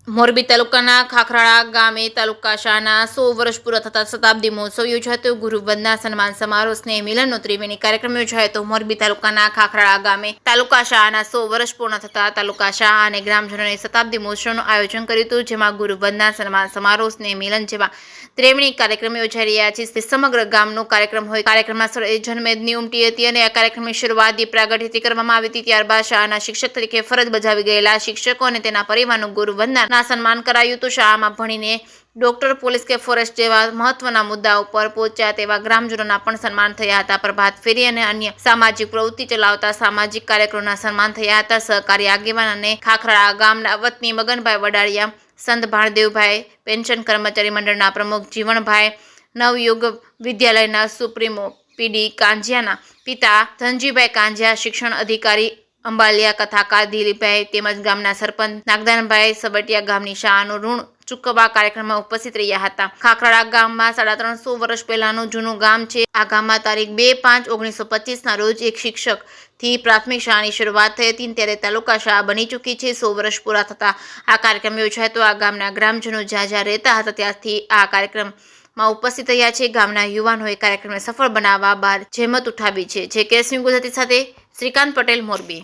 મોરબી તાલુકાના ખાખરાળા ગામે તાલુકા શાળાના 100 વર્ષ પૂરા થતા શતાબ્દી મહોત્સવ યોજાયો. ગુરુવંદના સન્માન સમારોહ સ્નેહ મિલનનો ત્રિવેણી કાર્યક્રમ યોજાયો. મોરબી તાલુકાના ખાખરાળા ગામે તાલુકા શાળાના 100 વર્ષ પૂર્ણ થતા તાલુકા શાળા અને ગ્રામજનોએ શતાબ્દી મહોત્સવનું આયોજન કર્યું હતું, જેમાં ગુરુવંદના સન્માન સમારોહ સ્નેહ મિલન જેવા ત્રિવેણી કાર્યક્રમ યોજાઈ રહ્યા છે. સમગ્ર ગામનો કાર્યક્રમ હોય. કાર્યક્રમમાં સર્વે જનમેદની ઉમટી હતી અને આ કાર્યક્રમની શરૂઆત દીપ પ્રાગટ્યથી કરવામાં આવી હતી. ત્યારબાદ શાળાના શિક્ષક તરીકે ફરજ બજાવી ગયેલા શિક્ષકો અને તેના પરિવારનું ગુરુવંદના સન્માન કરાયું હતું. શાળામાં ભણીને ડોક્ટર, પોલીસ કે ફોરેસ્ટ જેવા મહત્વના મુદ્દા ઉપર પહોંચ્યા તેવા ગ્રામજનોના પણ સન્માન થયા હતા. પ્રભાત ફેરી અને અન્ય સામાજિક પ્રવૃત્તિ ચલાવતા સામાજિક કાર્યકરોના સન્માન થયા હતા. સહકારી આગેવાન અને ખાખરાળા ગામના વતની મગનભાઈ વડાળિયા, સંત ભારદેવભાઈ, પેન્શન કર્મચારી મંડળના પ્રમુખ જીવણભાઈ, નવયુગ વિદ્યાલયના સુપ્રીમો પીડી કાંજિયાના પિતા ધનજીભાઈ કાંજિયા, શિક્ષણ અધિકારી અંબાલિયા કથાકાર દિલીપભાઈ તેમજ ગામના સરપંચ નાગદાનભાઈ સબટિયા ગામની શાળાનું ઋણ ચૂકવવા કાર્યક્રમમાં ઉપસ્થિત રહ્યા હતા. ખાખરાળા ગામમાં 350 વર્ષ પહેલાનું જૂનું ગામ છે. આ ગામમાં તારીખ 2/5/1925ના રોજ એક શિક્ષકથી પ્રાથમિક શાળાની શરૂઆત થઈ હતી, ત્યારે તાલુકા શાળા બની ચૂકી છે. 100 વર્ષ પૂરા થતા આ કાર્યક્રમ યોજાયો હતો. આ ગામના ગ્રામજનો જ્યાં જ્યાં રહેતા હતા ત્યાંથી આ કાર્યક્રમમાં ઉપસ્થિત રહ્યા છે. ગામના યુવાનોએ કાર્યક્રમને સફળ બનાવવા બહાર જહેમત ઉઠાવી છે. જે કે ગુજરાતી સાથે શ્રીકાંત પટેલ, મોરબી.